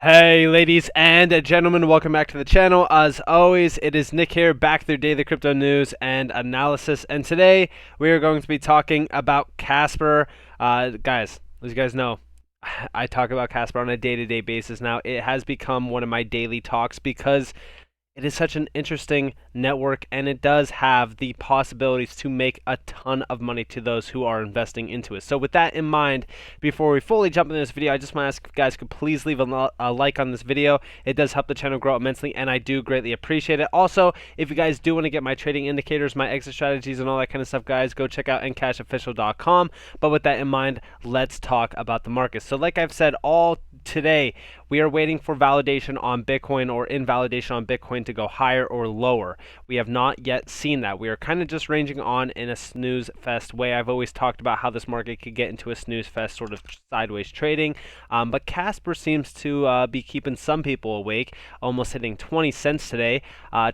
Hey ladies and gentlemen, welcome back to the channel. As always, it is Nick here, back with your daily crypto news and analysis, and today we are going to be talking about Casper. Guys, as you guys know, I talk about Casper on a day-to-day basis now. It has become one of my daily talks because it is such an interesting network, and it does have the possibilities to make a ton of money to those who are investing into it. So with that in mind, before we fully jump into this video, I just want to ask if you guys could please leave a like on this video. It does help the channel grow immensely, and I do greatly appreciate it. Also, if you guys do want to get my trading indicators, my exit strategies, and all that kind of stuff, guys, go check out NCashOfficial.com. But with that in mind, let's talk about the market. So like I've said all today, we are waiting for validation on Bitcoin or invalidation on Bitcoin to go higher or lower. We have not yet seen that. We are kind of just ranging on in a snooze fest way. I've always talked about how this market could get into a snooze fest sort of sideways trading, but Casper seems to be keeping some people awake, almost hitting 20 cents today.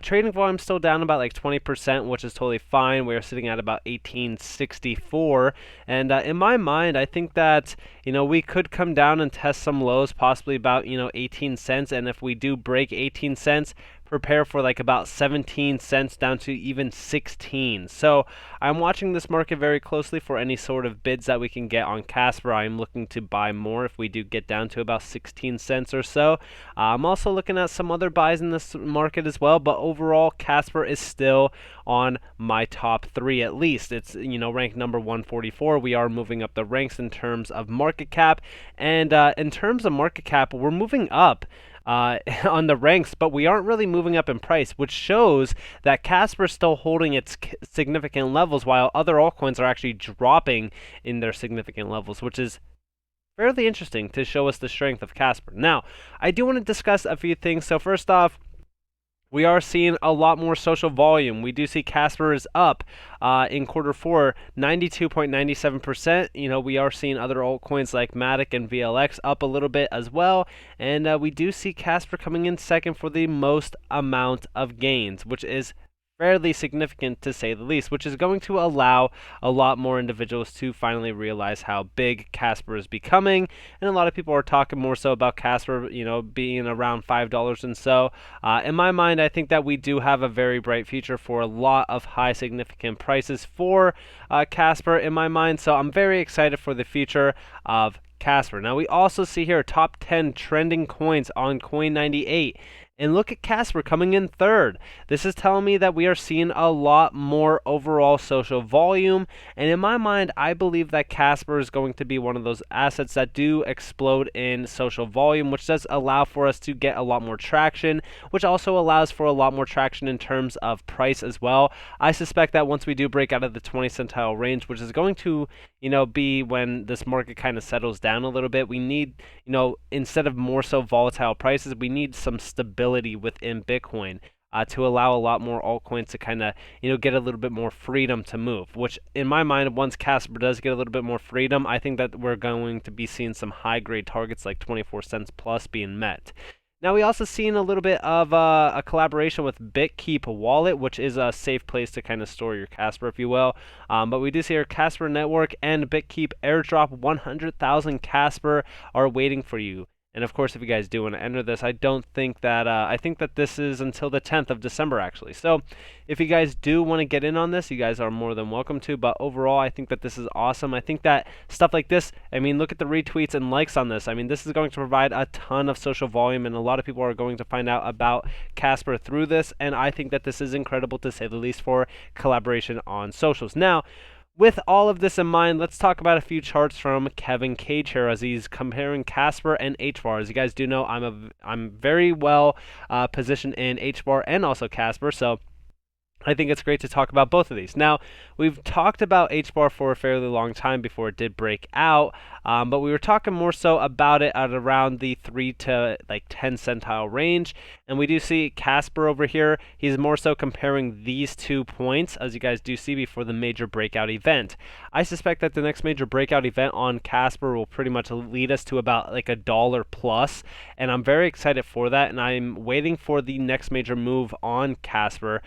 Trading volume still down about like 20%, which is totally fine. We are sitting at about 1864, and in my mind, I think that we could come down and test some lows, possibly about 18 cents, and if we do break 18 cents, prepare for like about 17 cents down to even 16. So I'm watching this market very closely for any sort of bids that we can get on Casper. I'm looking to buy more if we do get down to about 16 cents or so. I'm also looking at some other buys in this market as well, but overall Casper is still on my top 3 at least. It's ranked number 144. We are moving up the ranks in terms of market cap, and in terms of market cap, we're moving up on the ranks, but we aren't really moving up in price, which shows that Casper is still holding its significant levels while other altcoins are actually dropping in their significant levels, which is fairly interesting to show us the strength of Casper. Now, I do want to discuss a few things. So first off, we are seeing a lot more social volume. We do see Casper is up in quarter 4, 92.97%. We are seeing other altcoins like Matic and VLX up a little bit as well. And we do see Casper coming in second for the most amount of gains, which is fairly significant to say the least, which is going to allow a lot more individuals to finally realize how big Casper is becoming. And a lot of people are talking more so about Casper, being around $5 and so. In my mind, I think that we do have a very bright future for a lot of high significant prices for Casper in my mind. So I'm very excited for the future of Casper. Now we also see here top 10 trending coins on Coin98. And look at Casper coming in third. This is telling me that we are seeing a lot more overall social volume. And in my mind, I believe that Casper is going to be one of those assets that do explode in social volume, which does allow for us to get a lot more traction, which also allows for a lot more traction in terms of price as well. I suspect that once we do break out of the 20 centile range, which is going to, be when this market kind of settles down a little bit, we need, instead of more so volatile prices, we need some stability within Bitcoin to allow a lot more altcoins to kind of, get a little bit more freedom to move, which in my mind, once Casper does get a little bit more freedom, I think that we're going to be seeing some high grade targets like 24 cents plus being met. Now, we also seen a little bit of a collaboration with BitKeep Wallet, which is a safe place to kind of store your Casper, if you will. But we do see our Casper Network and BitKeep airdrop 100,000 Casper are waiting for you. And of course, if you guys do want to enter this, I think that this is until the 10th of December, actually. So if you guys do want to get in on this, you guys are more than welcome to. But overall, I think that this is awesome. I think that stuff like this, look at the retweets and likes on this. This is going to provide a ton of social volume, and a lot of people are going to find out about Casper through this. And I think that this is incredible, to say the least, for collaboration on socials. Now, with all of this in mind, let's talk about a few charts from Kevin Cage here as he's comparing Casper and HBAR. As you guys do know, I'm very well positioned in HBAR and also Casper, so I think it's great to talk about both of these. Now, we've talked about HBAR for a fairly long time before it did break out, but we were talking more so about it at around the 3 to 10 centile range. And we do see Casper over here. He's more so comparing these 2 points, as you guys do see, before the major breakout event. I suspect that the next major breakout event on Casper will pretty much lead us to about like $1 plus, and I'm very excited for that. And I'm waiting for the next major move on Casper.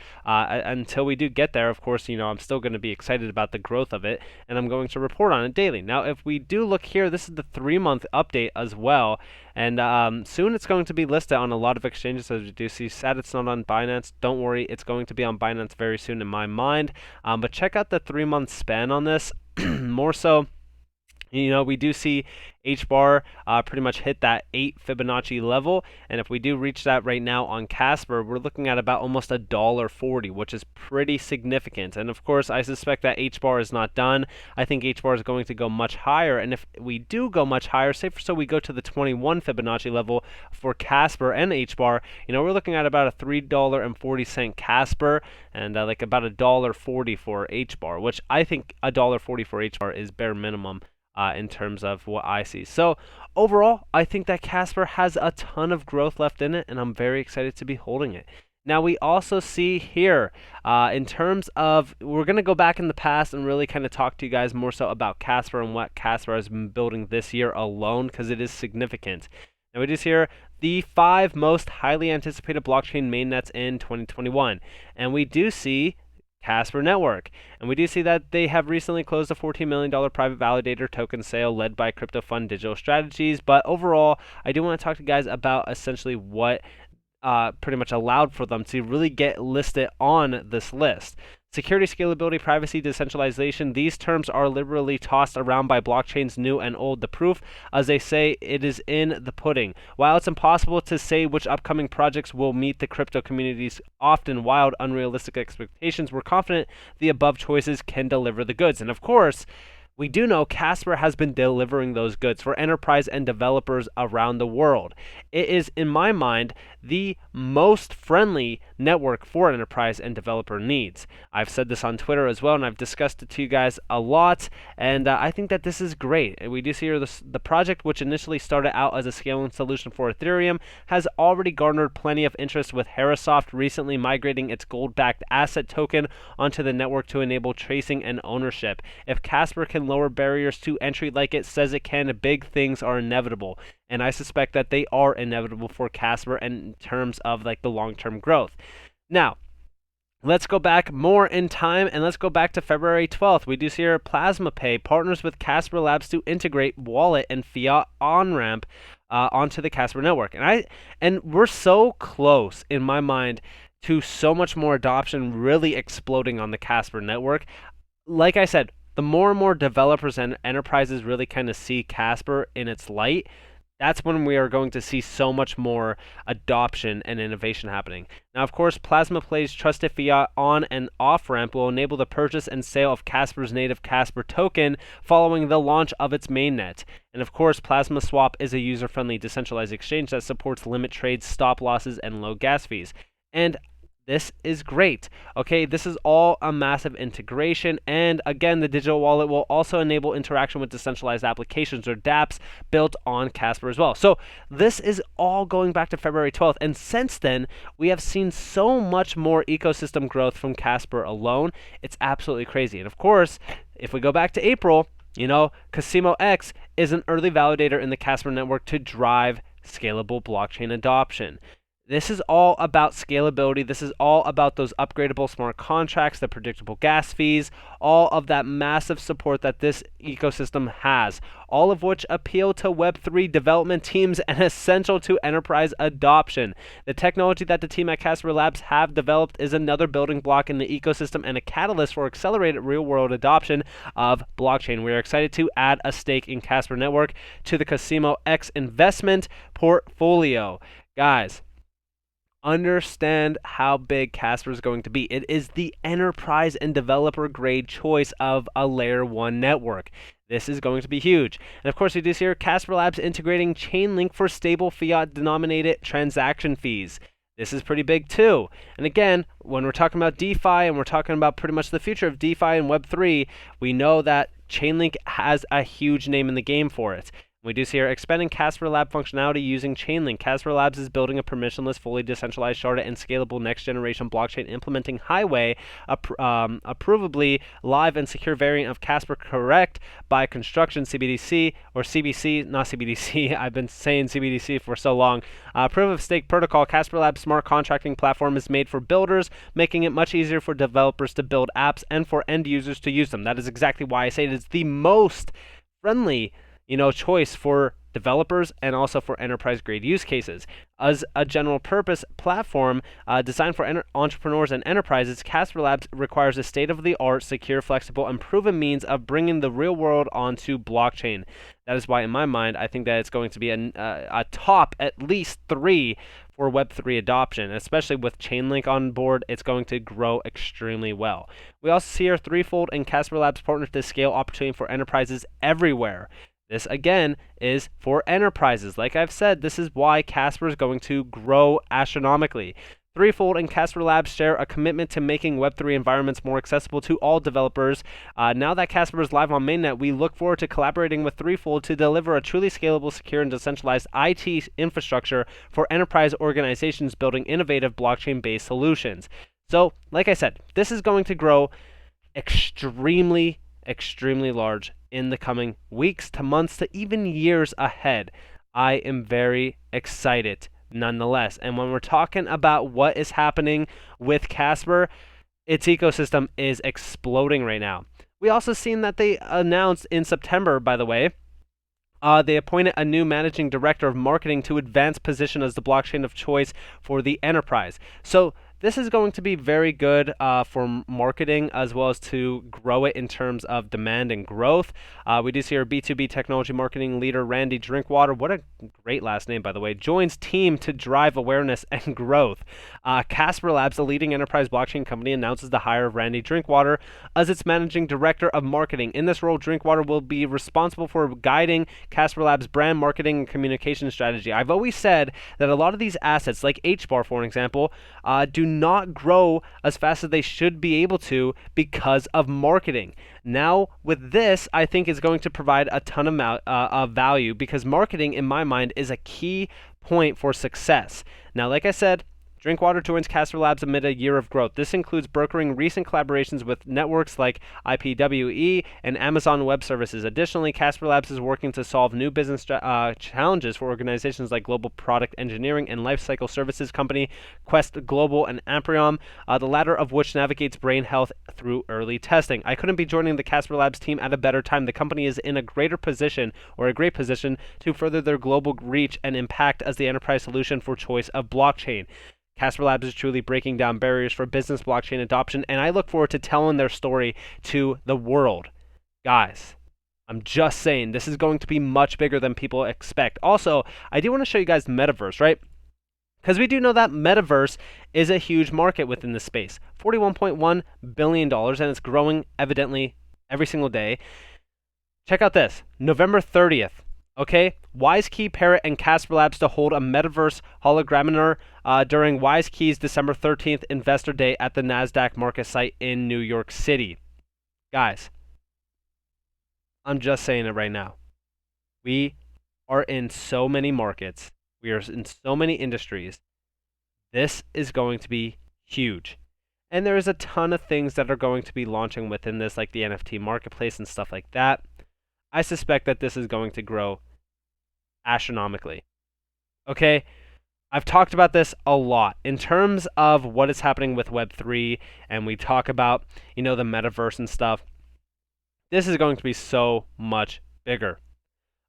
Until we do get there, of course, I'm still going to be excited about the growth of it, and I'm going to report on it daily. Now, if we do look here, this is the 3-month update as well. And soon it's going to be listed on a lot of exchanges, as you do see. Sad it's not on Binance. Don't worry, it's going to be on Binance very soon in my mind. But check out the 3-month span on this. More so, we do see HBAR pretty much hit that 8 Fibonacci level, and if we do reach that right now on Casper, we're looking at about almost $1.40, which is pretty significant. And of course, I suspect that HBAR is not done. I think HBAR is going to go much higher, and if we do go much higher, say for so we go to the 21 Fibonacci level for Casper and HBAR, we're looking at about a $3.40 Casper and like about $1.40 for HBAR, which I think $1.40 for HBAR is bare minimum. In terms of what I see. So overall, I think that Casper has a ton of growth left in it, and I'm very excited to be holding it. Now we also see here, in terms of, we're going to go back in the past and really kind of talk to you guys more so about Casper and what Casper has been building this year alone, because it is significant. Now we just hear the 5 most highly anticipated blockchain mainnets in 2021, and we do see Casper Network. And we do see that they have recently closed a $14 million private validator token sale led by crypto fund Digital Strategies. But overall, I do want to talk to you guys about essentially what pretty much allowed for them to really get listed on this list. Security, scalability, privacy, decentralization, these terms are liberally tossed around by blockchains new and old. The proof, as they say, it is in the pudding. While it's impossible to say which upcoming projects will meet the crypto community's often wild, unrealistic expectations, we're confident the above choices can deliver the goods. And of course, we do know Casper has been delivering those goods for enterprise and developers around the world. It is, in my mind, the most friendly network for enterprise and developer needs. I've said this on Twitter as well, and I've discussed it to you guys a lot, and I think that this is great. And we do see here the project, which initially started out as a scaling solution for Ethereum, has already garnered plenty of interest, with Herasoft recently migrating its gold-backed asset token onto the network to enable tracing and ownership. If Casper can lower barriers to entry like it says it can, big things are inevitable. And I suspect that they are inevitable for Casper in terms of like the long-term growth. Now, let's go back more in time, and let's go back to February 12th. We do see here Plasma Pay partners with Casper Labs to integrate wallet and fiat on-ramp onto the Casper network. And we're so close, in my mind, to so much more adoption really exploding on the Casper network. Like I said, the more and more developers and enterprises really kind of see Casper in its light, that's when we are going to see so much more adoption and innovation happening. Now, of course, Plasma Pay's trusted fiat on and off ramp will enable the purchase and sale of Casper's native Casper token following the launch of its mainnet. And of course, Plasma Swap is a user-friendly decentralized exchange that supports limit trades, stop losses, and low gas fees. And this is great. Okay, this is all a massive integration, and again, the digital wallet will also enable interaction with decentralized applications, or dApps, built on Casper as well. So this is all going back to February 12th, and since then, we have seen so much more ecosystem growth from Casper alone. It's absolutely crazy. And of course, if we go back to April, Cosimo X is an early validator in the Casper network to drive scalable blockchain adoption. This is all about scalability. This is all about those upgradable smart contracts, the predictable gas fees, all of that massive support that this ecosystem has, all of which appeal to Web3 development teams and essential to enterprise adoption. The technology that the team at Casper Labs have developed is another building block in the ecosystem and a catalyst for accelerated real-world adoption of blockchain. We are excited to add a stake in Casper Network to the Cosimo X investment portfolio. Guys, understand how big Casper is going to be. It is the enterprise and developer grade choice of a layer 1 network. This is going to be huge. And of course, we do see here Casper Labs integrating Chainlink for stable fiat denominated transaction fees. This is pretty big too. And again, when we're talking about DeFi and we're talking about pretty much the future of DeFi and Web3, we know that Chainlink has a huge name in the game for it. We do see here expanding Casper Lab functionality using Chainlink. Casper Labs is building a permissionless, fully decentralized, sharded, and scalable next-generation blockchain implementing Highway, a provably live and secure variant of Casper correct by construction CBDC, or CBC, not CBDC. I've been saying CBDC for so long. Proof of stake protocol. Casper Labs smart contracting platform is made for builders, making it much easier for developers to build apps and for end users to use them. That is exactly why I say it is the most friendly choice for developers and also for enterprise grade use cases. As a general purpose platform designed for entrepreneurs and enterprises, Casper Labs requires a state of the art, secure, flexible, and proven means of bringing the real world onto blockchain. That is why, in my mind, I think that it's going to be a top at least 3 for Web3 adoption, especially with Chainlink on board. It's going to grow extremely well. We also see our threefold and Casper Labs partner to scale opportunity for enterprises everywhere. This, again, is for enterprises. Like I've said, this is why Casper is going to grow astronomically. Threefold and Casper Labs share a commitment to making Web3 environments more accessible to all developers. Now that Casper is live on mainnet, we look forward to collaborating with Threefold to deliver a truly scalable, secure, and decentralized IT infrastructure for enterprise organizations building innovative blockchain-based solutions. So, like I said, this is going to grow extremely large in the coming weeks to months to even years ahead. I am very excited nonetheless. And when we're talking about what is happening with Casper, its ecosystem is exploding right now. We also seen that they announced in September, by the way, they appointed a new managing director of marketing to advance position as the blockchain of choice for the enterprise. So this is going to be very good for marketing as well as to grow it in terms of demand and growth. We do see our B2B technology marketing leader, Randy Drinkwater, what a great last name, by the way, joins team to drive awareness and growth. Casper Labs, the leading enterprise blockchain company, announces the hire of Randy Drinkwater as its managing director of marketing. In this role, Drinkwater will be responsible for guiding Casper Labs' brand marketing and communication strategy. I've always said that a lot of these assets, like HBAR, for example, do not grow as fast as they should be able to because of marketing. Now, with this, I think is going to provide a ton of value because marketing, in my mind, is a key point for success. Now, like I said, Drinkwater joins Casper Labs amid a year of growth. This includes brokering recent collaborations with networks like IPWE and Amazon Web Services. Additionally, Casper Labs is working to solve new business challenges for organizations like Global Product Engineering and Lifecycle Services company Quest Global and Amprion, the latter of which navigates brain health through early testing. I couldn't be joining the Casper Labs team at a better time. The company is in a great position to further their global reach and impact as the enterprise solution for choice of blockchain. Casper Labs is truly breaking down barriers for business blockchain adoption, and I look forward to telling their story to the world. Guys, I'm just saying, this is going to be much bigger than people expect. Also, I do want to show you guys the metaverse, right? Because we do know that metaverse is a huge market within the space. $41.1 billion, and it's growing evidently every single day. Check out this, November 30th. Okay, WiseKey, Parrot, and Casper Labs to hold a metaverse hologrammar during WiseKey's December 13th Investor Day at the NASDAQ market site in New York City. Guys, I'm just saying it right now. We are in so many markets. We are in so many industries. This is going to be huge. And there is a ton of things that are going to be launching within this, like the NFT marketplace and stuff like that. I suspect that this is going to grow astronomically. Okay, I've talked about this a lot in terms of what is happening with Web3, and we talk about, the metaverse and stuff. This is going to be so much bigger.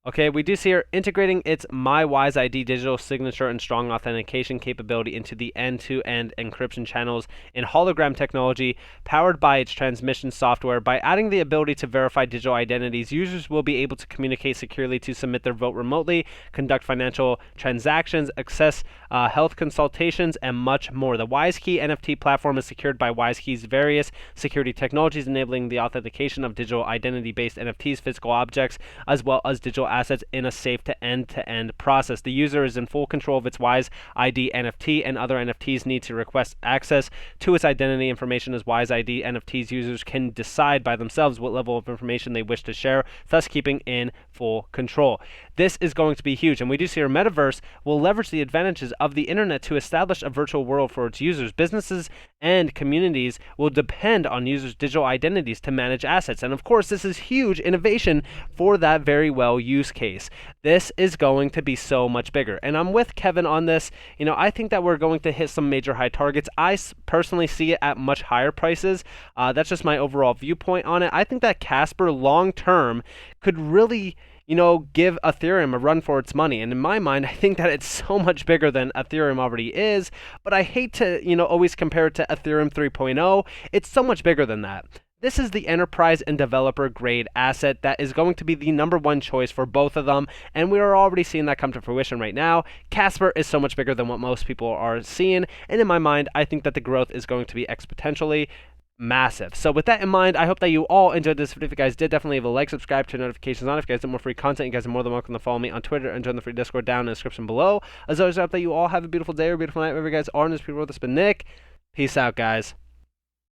Okay, we do see here integrating its MyWiseID digital signature and strong authentication capability into the end-to-end encryption channels in hologram technology powered by its transmission software. By adding the ability to verify digital identities, users will be able to communicate securely to submit their vote remotely, conduct financial transactions, access health consultations, and much more. The WiseKey NFT platform is secured by WiseKey's various security technologies, enabling the authentication of digital identity-based NFTs, physical objects, as well as digital assets in a safe end-to-end process. The user is in full control of its WiseID NFT, and other NFTs need to request access to its identity information. As WiseID NFTs, users can decide by themselves what level of information they wish to share, thus keeping in full control. This is going to be huge, and we do see our metaverse will leverage the advantages of the internet to establish a virtual world for its users. Businesses and communities will depend on users' digital identities to manage assets, and of course, this is huge innovation for that very well use case. This is going to be so much bigger, and I'm with Kevin on this. I think that we're going to hit some major high targets. I personally see it at much higher prices. That's just my overall viewpoint on it. I think that Casper long term could really give Ethereum a run for its money. And in my mind, I think that it's so much bigger than Ethereum already is, but I hate to, always compare it to Ethereum 3.0. It's so much bigger than that. This is the enterprise and developer grade asset that is going to be the number one choice for both of them, and we are already seeing that come to fruition right now. Casper is so much bigger than what most people are seeing, and in my mind, I think that the growth is going to be exponentially massive. So with that in mind, I hope that you all enjoyed this video. If you guys did, definitely leave a like, subscribe, turn notifications on. If you guys want more free content, you guys are more than welcome to follow me on Twitter and join the free Discord down in the description below. As always, I hope that you all have a beautiful day or a beautiful night wherever you guys are in this beautiful world. This has been Nick. Peace out, guys.